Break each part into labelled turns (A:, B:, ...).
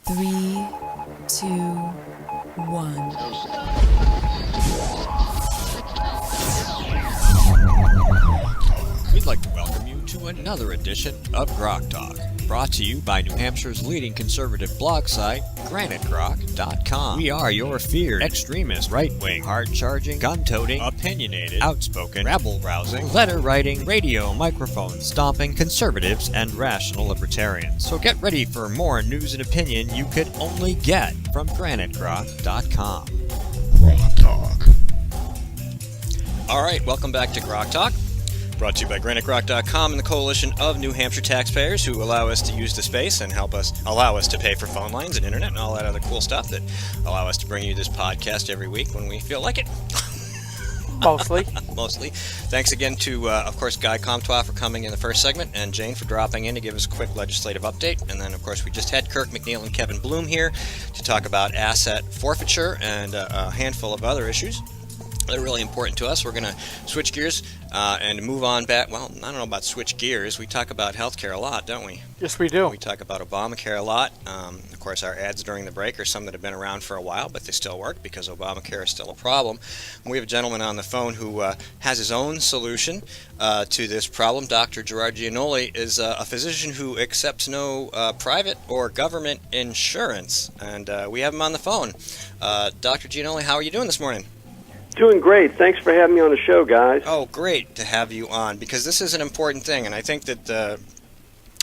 A: 3, 2, 1.
B: We'd like to welcome you to another edition of GrokTALK, brought to you by New Hampshire's leading conservative blog site, GrokTALK.com. We are your feared extremist, right-wing, hard-charging, gun-toting, opinionated, outspoken, rabble-rousing, letter-writing, radio microphone stomping conservatives and rational libertarians. So get ready for more news and opinion you could only get from GrokTALK.com.
C: GrokTALK.
B: All right, welcome back to GrokTALK. Brought to you by GrokTALK.com and the coalition of New Hampshire taxpayers who allow us to use the space and allow us to pay for phone lines and internet and all that other cool stuff that allow us to bring you this podcast every week when we feel like it.
D: Mostly.
B: Mostly. Thanks again to, of course, Guy Comtois for coming in the first segment and Jane for dropping in to give us a quick legislative update. And then, of course, we just had Kirk McNeil and Kevin Bloom here to talk about asset forfeiture and a handful of other issues. They're really important to us. We're going to switch gears and move on back. Well, I don't know about switch gears. We talk about healthcare a lot, don't we?
D: Yes, we do.
B: We talk about Obamacare a lot. Of course, our ads during the break are some that have been around for a while, but they still work because Obamacare is still a problem. And we have a gentleman on the phone who has his own solution to this problem. Dr. Gerard Giannoli is a physician who accepts no private or government insurance. And we have him on the phone. Dr. Giannoli, how are you doing this morning?
E: Doing great. Thanks for having me on the show, guys.
B: Oh, great to have you on, because this is an important thing, and I think that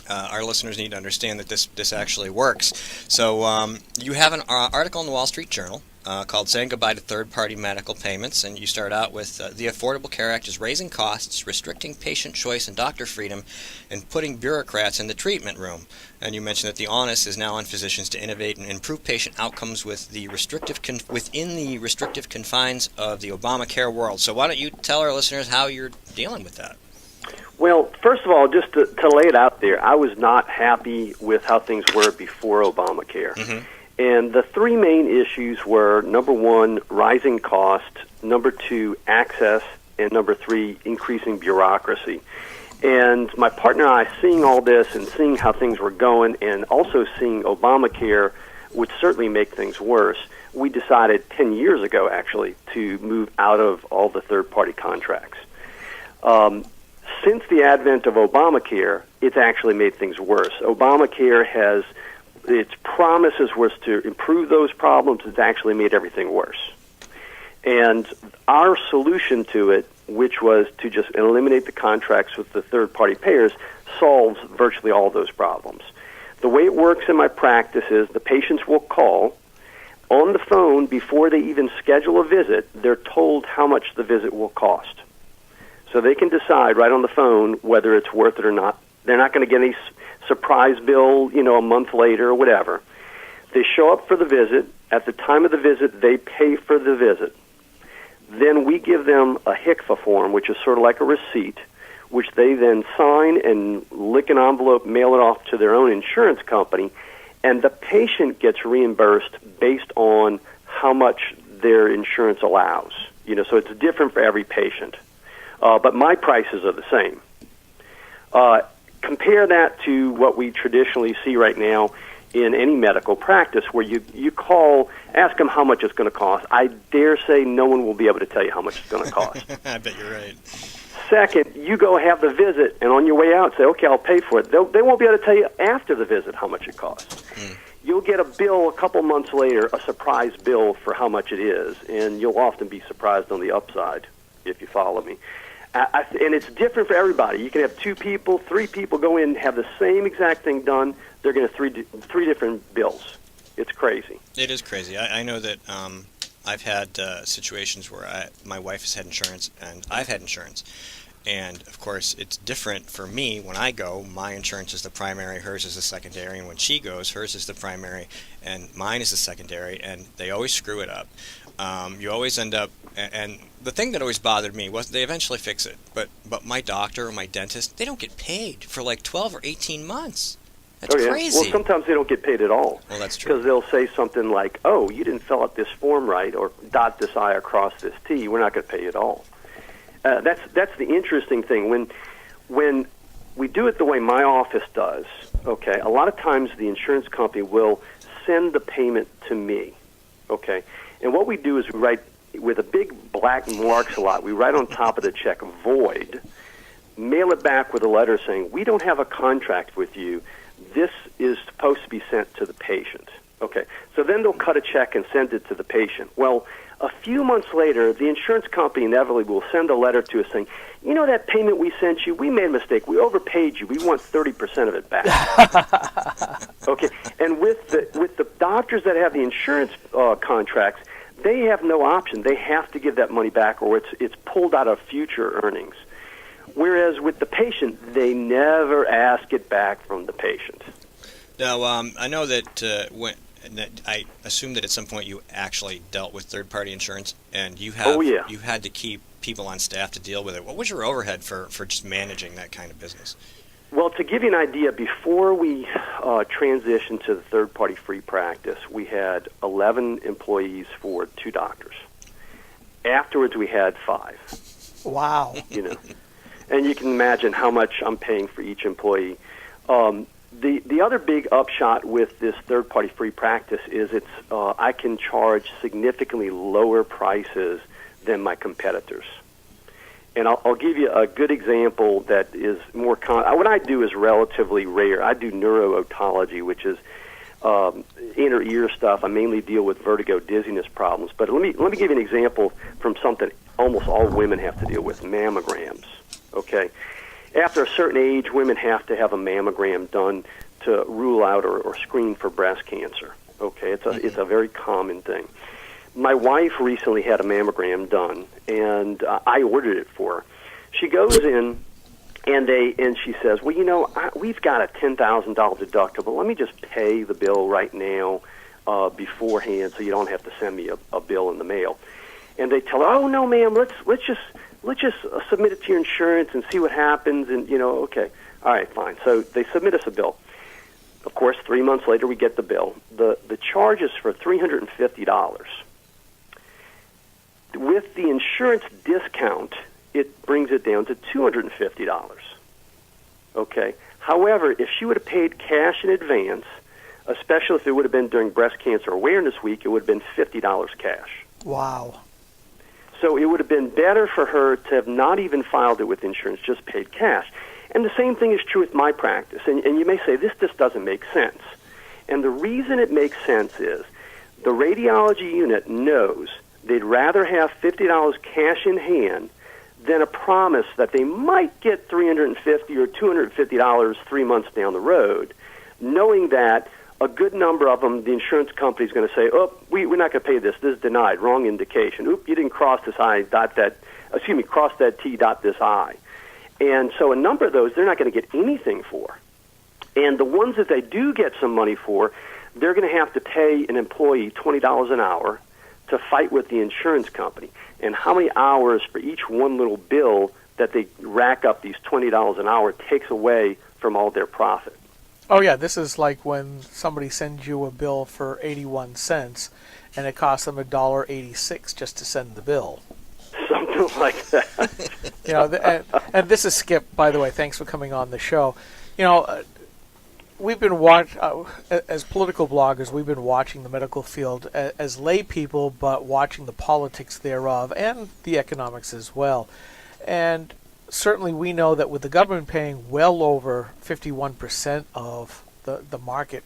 B: our listeners need to understand that this actually works. So you have an article in the Wall Street Journal called Saying Goodbye to Third-Party Medical Payments, and you start out with the Affordable Care Act is raising costs, restricting patient choice and doctor freedom, and putting bureaucrats in the treatment room. And you mentioned that the onus is now on physicians to innovate and improve patient outcomes with the within the restrictive confines of the Obamacare world. So why don't you tell our listeners how you're dealing with that?
E: Well, first of all, just to lay it out there, I was not happy with how things were before Obamacare. Mm-hmm. And the three main issues were, number one, rising cost, number two, access, and number three, increasing bureaucracy. And my partner and I, seeing all this and seeing how things were going and also seeing Obamacare would certainly make things worse, we decided 10 years ago, actually, to move out of all the third-party contracts. Since the advent of Obamacare, it's actually made things worse. Obamacare has, its promises was to improve those problems. It's actually made everything worse. And our solution to it, which was to just eliminate the contracts with the third-party payers, solves virtually all those problems. The way it works in my practice is the patients will call. On the phone, before they even schedule a visit, they're told how much the visit will cost. So they can decide right on the phone whether it's worth it or not. They're not going to get any surprise bill, a month later or whatever. They show up for the visit. At the time of the visit, they pay for the visit. Then we give them a HCFA form, which is sort of like a receipt, which they then sign and lick an envelope, mail it off to their own insurance company, and the patient gets reimbursed based on how much their insurance allows. So it's different for every patient. But my prices are the same. Compare that to what we traditionally see right now in any medical practice, where you call, ask them how much it's going to cost. I dare say no one will be able to tell you how much it's going to cost.
B: I bet you're right.
E: Second, you go have the visit, and on your way out say, okay, I'll pay for it. They won't be able to tell you after the visit how much it costs. Mm. You'll get a bill a couple months later, a surprise bill for how much it is, and you'll often be surprised on the upside, if you follow me. And it's different for everybody. You can have 2 people, 3 people go in and have the same exact thing done. They're going to have three different bills. It's crazy.
B: It is crazy. I know that I've had situations where my wife has had insurance and I've had insurance. And, of course, it's different for me. When I go, my insurance is the primary, hers is the secondary. And when she goes, hers is the primary and mine is the secondary. And they always screw it up. You always end up, and the thing that always bothered me was they eventually fix it. But my doctor or my dentist, they don't get paid for like 12 or 18 months. That's crazy.
E: Well, sometimes they don't get paid at all.
B: Well, that's true.
E: Because they'll say something like, oh, you didn't fill out this form right, or dot this I across this T. We're not going to pay you at all. That's the interesting thing. When we do it the way my office does, okay, a lot of times the insurance company will send the payment to me, okay? And what we do is we write, with a big black marks a lot, we write on top of the check, void, mail it back with a letter saying, we don't have a contract with you. This is supposed to be sent to the patient. Okay, so then they'll cut a check and send it to the patient. Well, a few months later, the insurance company inevitably will send a letter to us saying, you know that payment we sent you, we made a mistake. We overpaid you. We want 30% of it back. Okay, and with the doctors that have the insurance contracts, they have no option. They have to give that money back, or it's pulled out of future earnings. Whereas with the patient, they never ask it back from the patient.
B: Now, I know that I assume that at some point you actually dealt with third-party insurance, and you had to keep people on staff to deal with it. What was your overhead for just managing that kind of business?
E: Well, to give you an idea, before we transitioned to the third-party free practice, we had 11 employees for 2 doctors. Afterwards, we had 5.
D: Wow.
E: And you can imagine how much I'm paying for each employee. The other big upshot with this third-party free practice is I can charge significantly lower prices than my competitors. And I'll give you a good example that is more what I do is relatively rare. I do neuro-otology, which is inner ear stuff. I mainly deal with vertigo, dizziness problems. But let me give you an example from something almost all women have to deal with: mammograms. Okay, after a certain age, women have to have a mammogram done to rule out or screen for breast cancer. Okay, it's a very common thing. My wife recently had a mammogram done, and I ordered it for her. She goes in, and she says, well, we've got a $10,000 deductible. Let me just pay the bill right now beforehand so you don't have to send me a bill in the mail. And they tell her, oh, no, ma'am, let's just submit it to your insurance and see what happens. And, okay, all right, fine. So they submit us a bill. Of course, 3 months later, we get the bill. The charge is for $350. With the insurance discount, it brings it down to $250. Okay. However, if she would have paid cash in advance, especially if it would have been during Breast Cancer Awareness Week, it would have been $50 cash.
D: Wow.
E: So it would have been better for her to have not even filed it with insurance, just paid cash. And the same thing is true with my practice. And you may say, this just doesn't make sense. And the reason it makes sense is the radiology unit knows they'd rather have $50 cash in hand than a promise that they might get $350 or $250 3 months down the road, knowing that a good number of them, the insurance company is going to say, oh, we're not going to pay this. This is denied. Wrong indication. Oop, you didn't cross this I, cross that T, dot this I. And so a number of those, they're not going to get anything for. And the ones that they do get some money for, they're going to have to pay an employee $20 an hour to fight with the insurance company. And how many hours for each one little bill that they rack up these $20 an hour takes away from all their profit.
D: Oh, yeah, this is like when somebody sends you a bill for 81 cents and it costs them $1.86 just to send the bill.
E: Something like that.
D: And this is Skip, by the way. Thanks for coming on the show. We've been as political bloggers, we've been watching the medical field as lay people, but watching the politics thereof and the economics as well. And certainly we know that with the government paying well over 51% of the market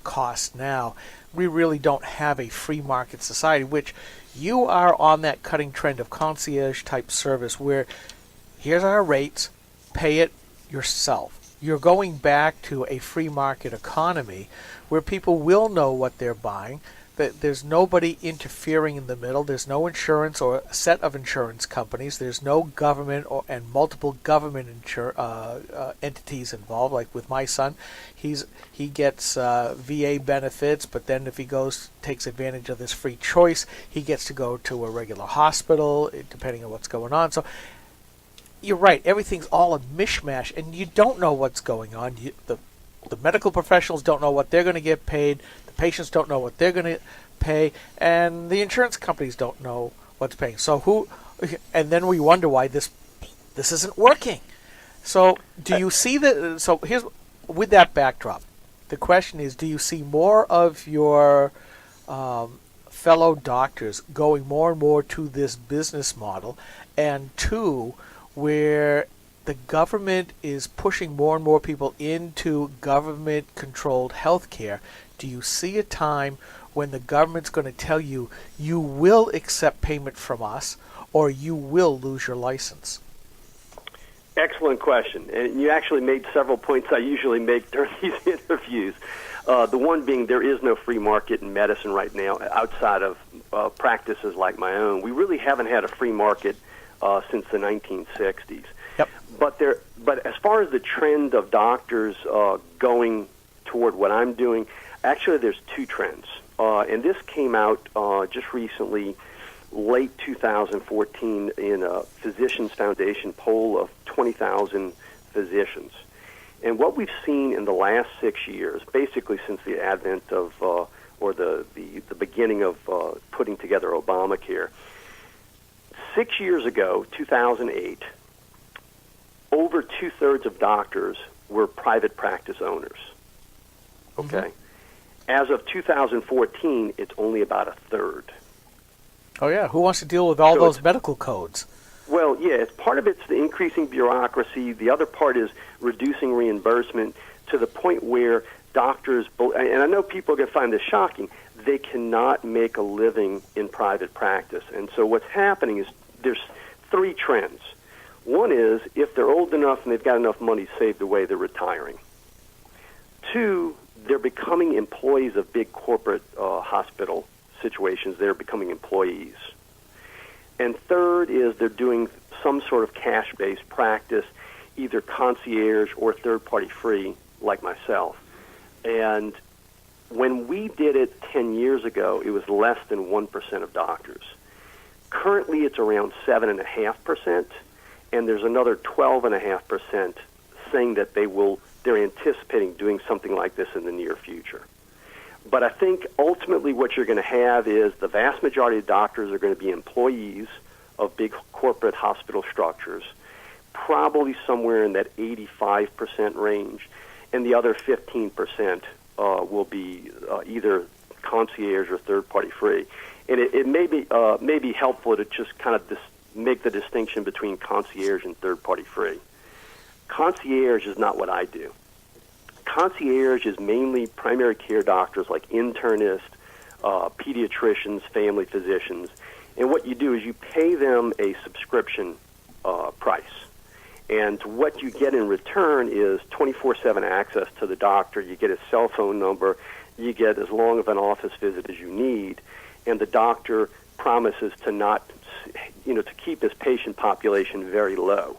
D: cost now, we really don't have a free market society, which you are on that cutting trend of concierge-type service where here's our rates, pay it yourself. You're going back to a free market economy where people will know what they're buying, that there's nobody interfering in the middle, there's no insurance or a set of insurance companies, there's no government and multiple government entities involved. Like with my son, he gets VA benefits, but then if he takes advantage of this free choice, he gets to go to a regular hospital, depending on what's going on. So you're right, everything's all a mishmash, and you don't know what's going on. The medical professionals don't know what they're going to get paid, the patients don't know what they're going to pay, and the insurance companies don't know what's paying. So and then we wonder why this isn't working. So do you see that? So here's, with that backdrop, The question is, do you see more of your fellow doctors going more and more to this business model, and two, where the government is pushing more and more people into government-controlled healthcare? Do you see a time when the government's going to tell you, you will accept payment from us, or you will lose your license?
E: Excellent question. And you actually made several points I usually make during these interviews. The one being there is no free market in medicine right now outside of practices like my own. We really haven't had a free market since the 1960s.
D: Yep.
E: But as far as the trend of doctors going toward what I'm doing, actually there's two trends. And this came out just recently, late 2014, in a Physicians Foundation poll of 20,000 physicians. And what we've seen in the last 6 years, basically since the advent of, or the beginning of putting together Obamacare, 6 years ago, 2008, over two-thirds of doctors were private practice owners. Okay?
D: Mm-hmm.
E: As of 2014, it's only about a third.
D: Oh, yeah. Who wants to deal with all
E: So
D: those medical codes?
E: Well, yeah, part of it's the increasing bureaucracy. The other part is reducing reimbursement to the point where doctors, and I know people are going to find this shocking, they cannot make a living in private practice. And so what's happening is there's three trends. One is if they're old enough and they've got enough money saved away, they're retiring. Two, they're becoming employees of big corporate hospital situations. They're becoming employees. And third is they're doing some sort of cash-based practice, either concierge or third-party free, like myself. And when we did it 10 years ago, it was less than 1% of doctors. Currently, it's around 7.5%, and there's another 12.5% saying that they're anticipating doing something like this in the near future. But I think ultimately what you're going to have is the vast majority of doctors are going to be employees of big corporate hospital structures, probably somewhere in that 85% range, and the other 15% will be either concierge or third-party free. And it may be helpful to just kind of make the distinction between concierge and third-party free. Concierge is not what I do. Concierge is mainly primary care doctors like internists, pediatricians, family physicians. And what you do is you pay them a subscription price. And what you get in return is 24/7 access to the doctor. You get his cell phone number. You get as long of an office visit as you need. And the doctor promises to keep his patient population very low.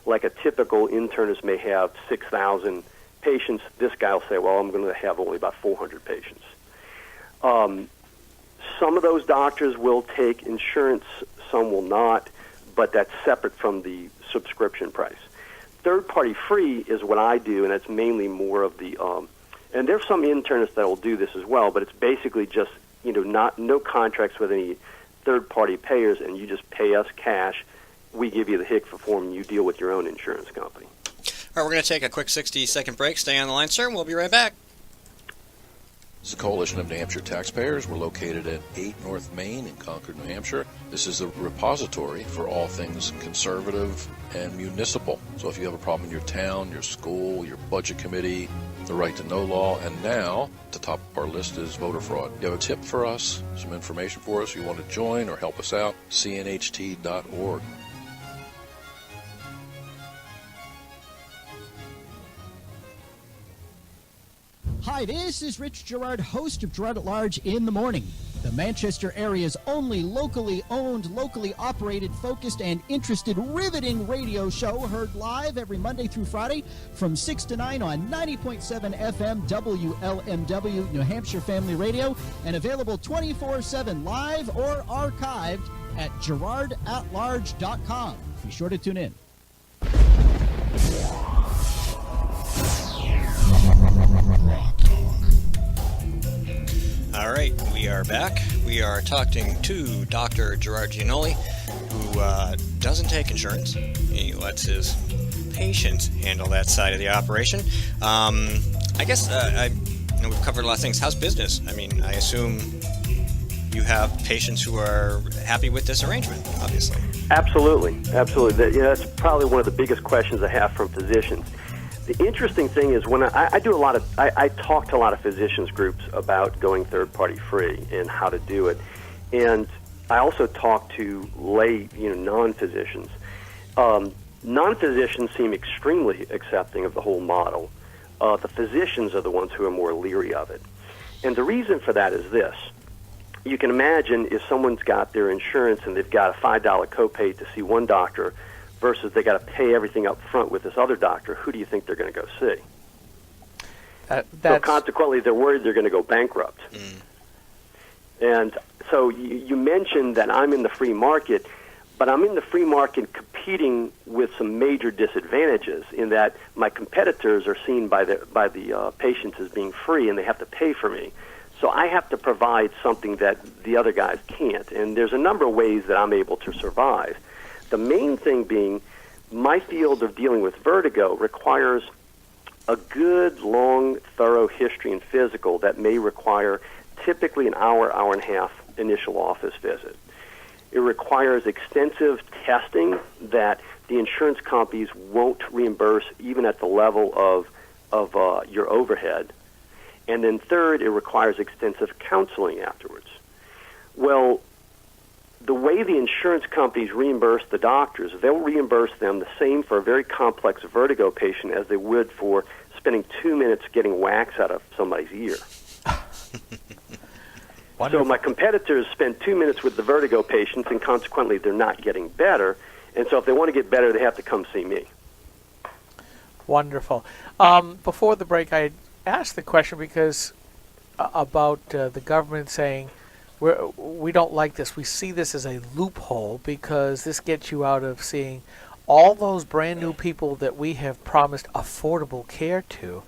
E: Like a typical internist may have 6,000 patients. This guy will say, well, I'm going to have only about 400 patients. Some of those doctors will take insurance, some will not, but that's separate from the subscription price. Third-party free is what I do, and it's mainly more of the, and there's some internists that will do this as well, but it's basically just, no contracts with any third-party payers, and you just pay us cash. We give you the HCFA form, and you deal with your own insurance company.
B: All right, we're going to take a quick 60-second break. Stay on the line, sir, and we'll be right back.
C: This is the Coalition of New Hampshire Taxpayers. We're located at 8 North Main in Concord, New Hampshire. This is a repository for all things conservative and municipal. So if you have a problem in your town, your school, your budget committee, the right to know law, and now the top of our list is voter fraud. You have a tip for us, some information for us, you want to join or help us out, cnht.org.
F: Hi, this is Rich Gerard, host of Gerard at Large in the Morning, the Manchester area's only locally owned, locally operated, focused, and interested, riveting radio show, heard live every Monday through Friday from 6 to 9 on 90.7 FM WLMW New Hampshire Family Radio, and available 24/7 live or archived at gerardatlarge.com. Be sure to tune in.
B: All right, we are back. We are talking to Dr. Gerard Giannoli, who doesn't take insurance. He lets his patients handle that side of the operation. I guess and we've covered a lot of things. How's business? I mean, I assume you have patients who are happy with this arrangement, obviously.
E: Absolutely. That's probably one of the biggest questions I have from physicians. The interesting thing is when I do a lot of, I talk to a lot of physicians groups about going third-party free and how to do it. And I also talk to lay, non-physicians. Non-physicians seem extremely accepting of the whole model. The physicians are the ones who are more leery of it. And the reason for that is this. You can imagine if someone's got their insurance and they've got a $5 copay to see one doctor versus they got to pay everything up front with this other doctor, who do you think they're going to go see? So consequently, they're worried they're going to go bankrupt. And so you mentioned that I'm in the free market, but I'm in the free market competing with some major disadvantages in that my competitors are seen by the patients as being free, and they have to pay for me. So I have to provide something that the other guys can't. And there's a number of ways that I'm able to survive. The main thing being my field of dealing with vertigo requires a good, long, thorough history and physical that may require typically an hour and a half initial office visit. It requires extensive testing that the insurance companies won't reimburse even at the level of your overhead. And then third, it requires extensive counseling afterwards. Well, the way the insurance companies reimburse the doctors, they'll reimburse them the same for a very complex vertigo patient as they would for spending 2 minutes getting wax out of somebody's ear. So my competitors spend 2 minutes with the vertigo patients, and consequently they're not getting better. And so if they want to get better, they have to come see me.
D: Wonderful. Before the break, I asked the question because about the government saying, we don't like this. We see this as a loophole because this gets you out of seeing all those brand new people that we have promised affordable care to,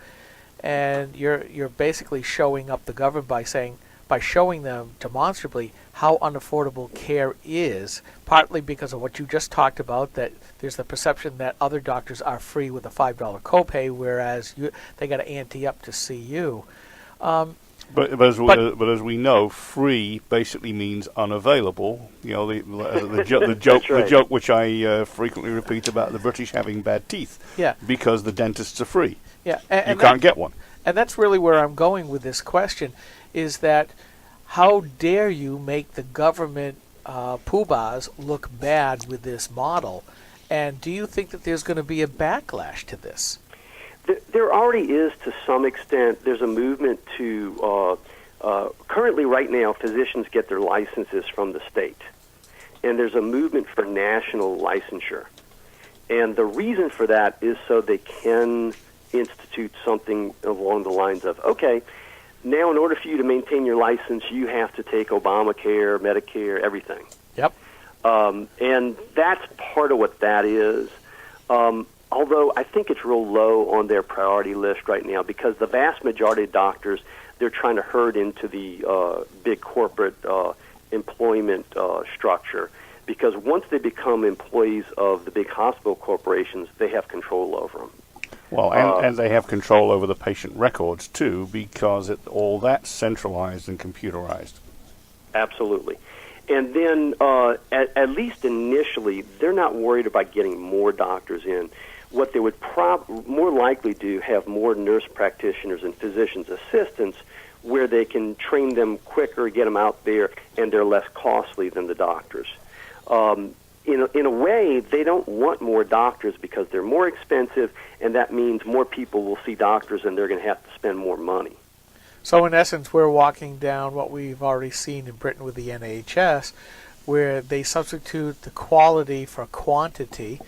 D: and you're basically showing up the government by showing them demonstrably how unaffordable care is, partly because of what you just talked about, that there's the perception that other doctors are free with a $5 copay, whereas they got to ante up to see you.
G: But as we know, free basically means unavailable. The joke,
E: right.
G: the joke which I frequently repeat about the British having bad teeth.
D: Yeah.
G: Because the dentists are free.
D: Yeah.
G: You can't get one.
D: And that's really where I'm going with this question, is that how dare you make the government poobahs look bad with this model? And do you think that there's going to be a backlash to this?
E: There already is to some extent. There's a movement to, currently right now, physicians get their licenses from the state. And there's a movement for national licensure. And the reason for that is so they can institute something along the lines of, okay, now in order for you to maintain your license, you have to take Obamacare, Medicare, everything.
D: Yep.
E: And that's part of what that is. Although I think it's real low on their priority list right now because the vast majority of doctors, they're trying to herd into the big corporate employment structure because once they become employees of the big hospital corporations, they have control over them.
G: Well, and they have control over the patient records, too, because all that's centralized and computerized.
E: Absolutely. And then, at least initially, they're not worried about getting more doctors in. What they would more likely do, have more nurse practitioners and physicians' assistants where they can train them quicker, get them out there, and they're less costly than the doctors. In a way, they don't want more doctors because they're more expensive, and that means more people will see doctors and they're going to have to spend more money.
D: So in essence, we're walking down what we've already seen in Britain with the NHS, where they substitute the quality for quantity,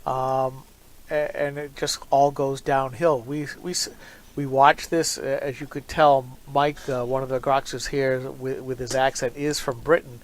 D: and it just all goes downhill. We watch this, as you could tell. Mike, one of the Groxers here with his accent, is from Britain,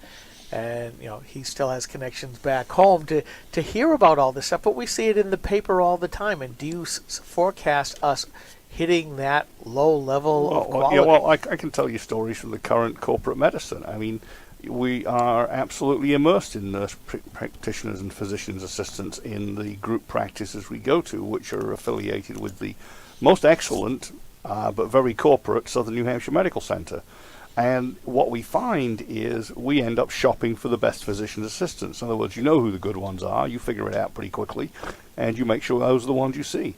D: and he still has connections back home to hear about all this stuff. But we see it in the paper all the time. And do you forecast us hitting that low level of quality?
G: Yeah, well, I can tell you stories from the current corporate medicine. I mean, we are absolutely immersed in nurse practitioners and physicians' assistants in the group practices we go to, which are affiliated with the most excellent but very corporate, Southern New Hampshire Medical Center. And what we find is we end up shopping for the best physician assistants. In other words, you know who the good ones are, you figure it out pretty quickly, and you make sure those are the ones you see.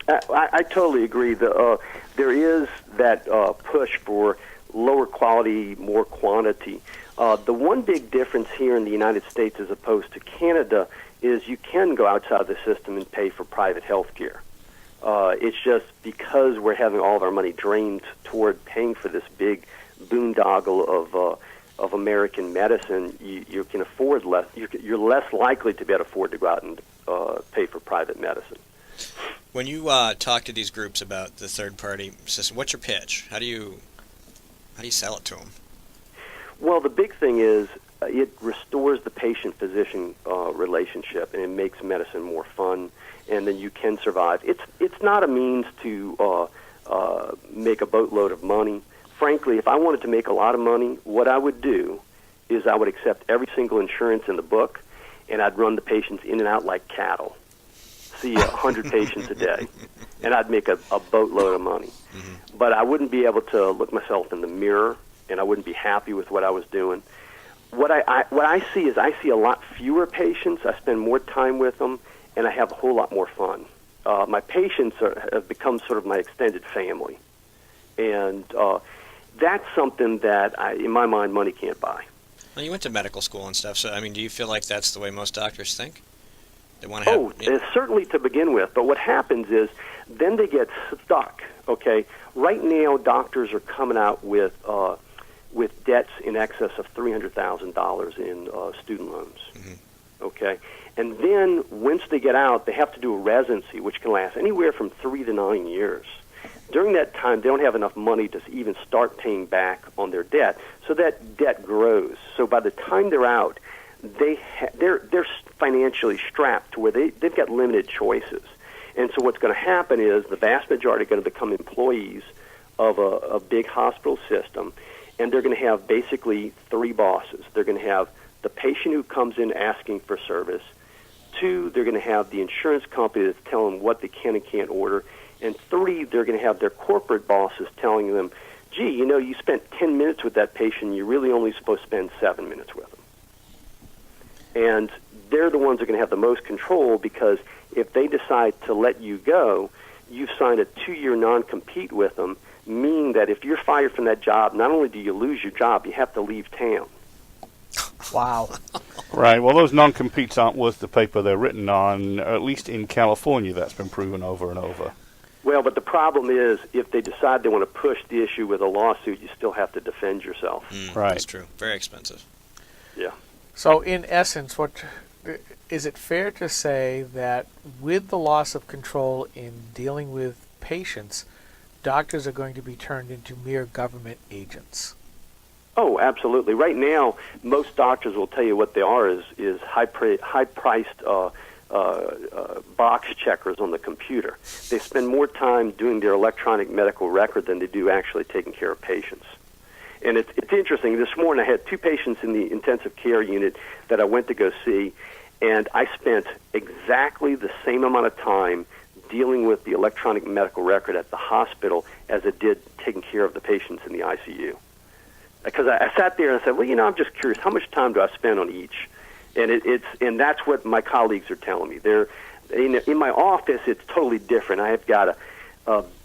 E: I totally agree. There is that push for lower quality, more quantity. The one big difference here in the United States as opposed to Canada is you can go outside the system and pay for private health care. It's just because we're having all of our money drained toward paying for this big boondoggle of American medicine, you can afford less. You're less likely to be able to afford to go out and pay for private medicine.
B: When you talk to these groups about the third-party system, what's your pitch? How do you sell it to them?
E: Well, the big thing is it restores the patient-physician relationship, and it makes medicine more fun, and then you can survive. It's not a means to make a boatload of money. Frankly, if I wanted to make a lot of money, what I would do is I would accept every single insurance in the book, and I'd run the patients in and out like cattle. See 100 patients a day, and I'd make a boatload of money. Mm-hmm. But I wouldn't be able to look myself in the mirror, and I wouldn't be happy with what I was doing. What I see is I see a lot fewer patients. I spend more time with them, and I have a whole lot more fun. My patients have become sort of my extended family, and that's something that, in my mind, money can't buy.
B: Well, you went to medical school and stuff, so I mean, do you feel like that's the way most doctors think? They want to have,
E: certainly to begin with. But what happens is then they get stuck. Okay, right now doctors are coming out with debts in excess of $300,000 in student loans. Mm-hmm. Okay, and then once they get out, they have to do a residency, which can last anywhere from 3 to 9 years. During that time, they don't have enough money to even start paying back on their debt, so that debt grows. So by the time they're out, they're financially strapped to where they've got limited choices. And so what's going to happen is the vast majority are going to become employees of a big hospital system, and they're going to have basically 3 bosses. They're going to have the patient who comes in asking for service. 2, they're going to have the insurance company that's telling them what they can and can't order. And 3, they're going to have their corporate bosses telling them, gee, you spent 10 minutes with that patient, you're really only supposed to spend 7 minutes with them. And they're the ones that are going to have the most control, because if they decide to let you go, you've signed a 2-year non-compete with them, meaning that if you're fired from that job, not only do you lose your job, you have to leave town.
D: Wow.
G: Right. Well, those non-competes aren't worth the paper they're written on. At least in California, that's been proven over and over.
E: Well, but the problem is, if they decide they want to push the issue with a lawsuit, you still have to defend yourself.
G: Right.
B: That's true. Very expensive.
E: Yeah.
D: So, in essence, is it fair to say that with the loss of control in dealing with patients, doctors are going to be turned into mere government agents?
E: Oh, absolutely. Right now, most doctors will tell you what they are is high-priced box checkers on the computer. They spend more time doing their electronic medical record than they do actually taking care of patients. And it's interesting. This morning I had 2 patients in the intensive care unit that I went to go see, and I spent exactly the same amount of time dealing with the electronic medical record at the hospital as it did taking care of the patients in the ICU. Because I sat there and I said, well, I'm just curious, how much time do I spend on each? And and that's what my colleagues are telling me. They're in my office. It's totally different. I have got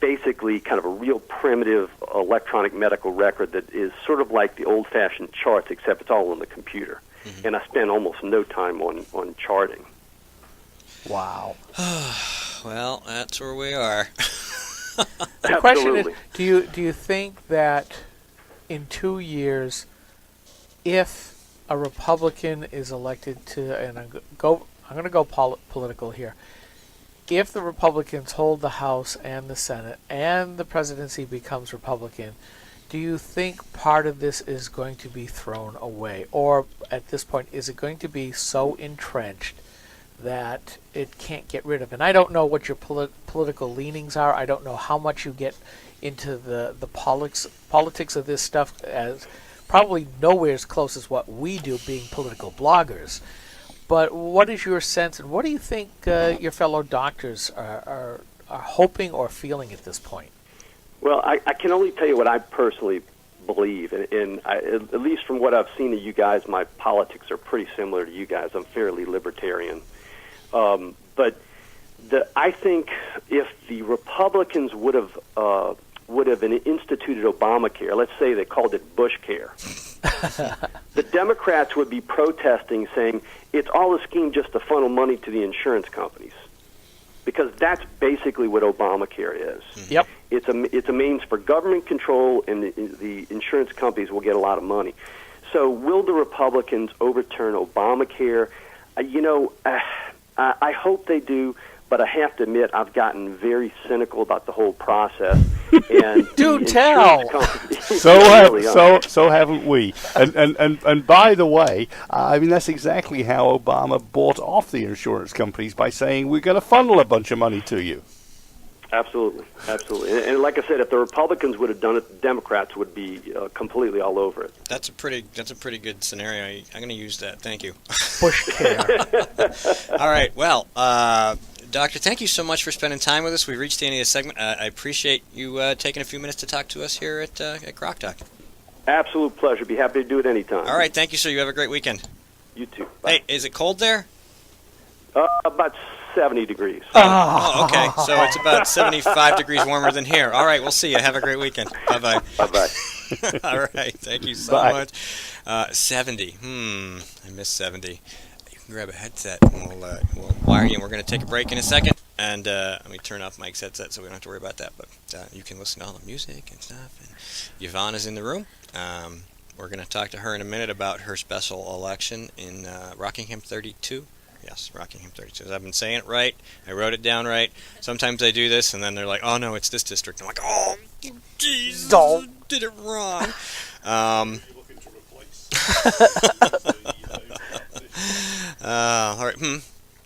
E: basically kind of a real primitive electronic medical record that is sort of like the old-fashioned charts, except it's all on the computer. Mm-hmm. And I spend almost no time on charting.
D: Wow.
B: Well, that's where we are.
D: The question is, do you think that in 2 years, if a Republican is elected to, and I'm going to go political here, if the Republicans hold the House and the Senate and the presidency becomes Republican, do you think part of this is going to be thrown away? Or at this point, is it going to be so entrenched that it can't get rid of? And I don't know what your political leanings are. I don't know how much you get into the politics of this stuff, as probably nowhere as close as what we do being political bloggers. But what is your sense, and what do you think your fellow doctors are are hoping or feeling at this point?
E: Well, I can only tell you what I personally believe, and at least from what I've seen of you guys, my politics are pretty similar to you guys. I'm fairly libertarian. But I think if the Republicans would have instituted Obamacare, let's say they called it Bush Care, the Democrats would be protesting, saying it's all a scheme just to funnel money to the insurance companies, because that's basically what Obamacare is.
D: Yep.
E: It's a means for government control, and the insurance companies will get a lot of money. So will the Republicans overturn Obamacare? I hope they do, but I have to admit I've gotten very cynical about the whole process. And
D: do tell.
G: So haven't we? And by the way, I mean that's exactly how Obama bought off the insurance companies, by saying we're going to funnel a bunch of money to you.
E: Absolutely. And like I said, if the Republicans would have done it, the Democrats would be completely all over it.
B: That's a pretty good scenario. I'm going to use that. Thank you.
D: Bush care.
B: All right. Well, Doctor, thank you so much for spending time with us. We've reached the end of the segment. I appreciate you taking a few minutes to talk to us here at GrokTALK.
E: Absolute pleasure. Be happy to do it anytime.
B: All right. Thank you, sir. You have a great weekend.
E: You too. Bye.
B: Hey, is it cold there?
E: About 70 degrees.
B: Oh, okay. So it's about 75 degrees warmer than here. All right. We'll see you. Have a great weekend. Bye-bye.
E: Bye-bye.
B: All right. Thank you so much. 70. I miss 70. You can grab a headset and we'll wire you, and we're going to take a break in a second. And let me turn off Mike's headset so we don't have to worry about that. But you can listen to all the music and stuff. And Yvonne is in the room. We're going to talk to her in a minute about her special election in Rockingham 32. Yes, Rockingham 32. I've been saying it right. I wrote it down right. Sometimes I do this, and then they're like, oh, no, it's this district. I'm like, oh, jeez, did it wrong. All right.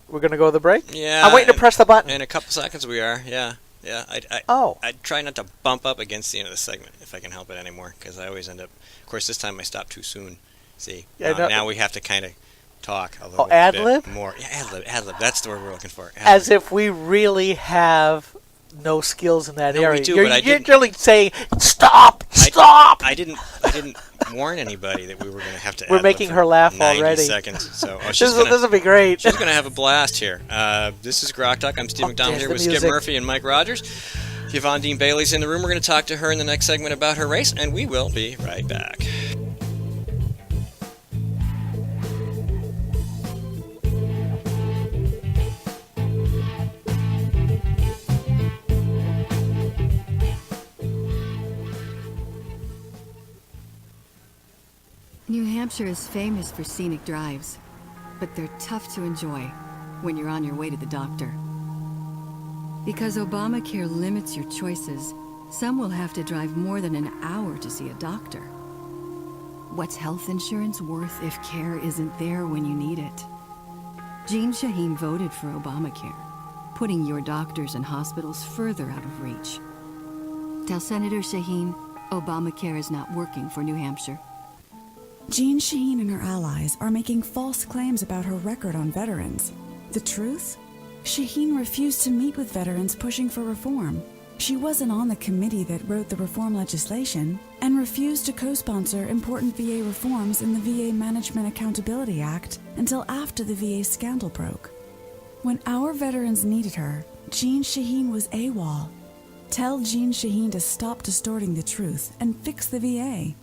D: We're going to go to the break?
B: Yeah.
D: I'm waiting to press the button.
B: In a couple seconds we are, yeah. I try not to bump up against the end of the segment if I can help it anymore, because I always end up... Of course, this time I stopped too soon. See, now we have to kind of talk a little
D: ad-lib?
B: bit more. Yeah, ad-lib. That's the word we're looking for. Ad-lib.
D: As if we really have no skills in that area.
B: We do,
D: you're really saying, stop!
B: I didn't warn anybody that we were going to have to
D: We're making her laugh
B: 90
D: already.
B: seconds. So,
D: this will be great.
B: She's going to have a blast here. This is GrokTALK. I'm Steve McDonald here with Skip Murphy and Mike Rogers. Yvonne Dean Bailey's in the room. We're going to talk to her in the next segment about her race, and we will be right back.
H: New Hampshire is famous for scenic drives, but they're tough to enjoy when you're on your way to the doctor. Because Obamacare limits your choices, some will have to drive more than an hour to see a doctor. What's health insurance worth if care isn't there when you need it? Jean Shaheen voted for Obamacare, putting your doctors and hospitals further out of reach. Tell Senator Shaheen Obamacare is not working for New Hampshire.
I: Jean Shaheen and her allies are making false claims about her record on veterans. The truth? Shaheen refused to meet with veterans pushing for reform. She wasn't on the committee that wrote the reform legislation and refused to co-sponsor important VA reforms in the VA Management Accountability Act until after the VA scandal broke. When our veterans needed her, Jean Shaheen was AWOL. Tell Jean Shaheen to stop distorting the truth and fix the VA.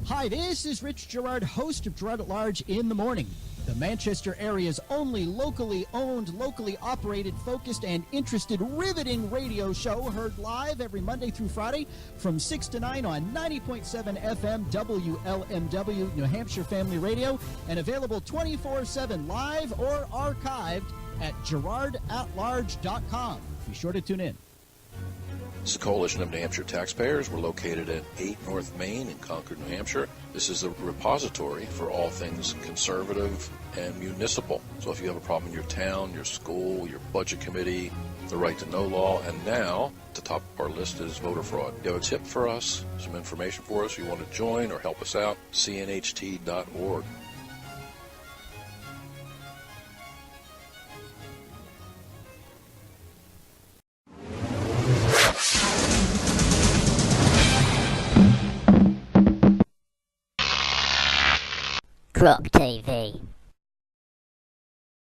F: Hi, this is Rich Gerard, host of Gerard at Large in the Morning, the Manchester area's only locally owned, locally operated, focused, and interested riveting radio show, heard live every Monday through Friday from 6 to 9 on 90.7 FM WLMW New Hampshire Family Radio, and available 24/7 live or archived at GerardAtLarge.com. Be sure to tune in.
C: This is a coalition of New Hampshire taxpayers. We're located at 8 North Main in Concord, New Hampshire. This is the repository for all things conservative and municipal. So if you have a problem in your town, your school, your budget committee, the right to know law, and now at the top of our list is voter fraud. If you have a tip for us, some information for us, you want to join or help us out, cnht.org.
J: Grok TV.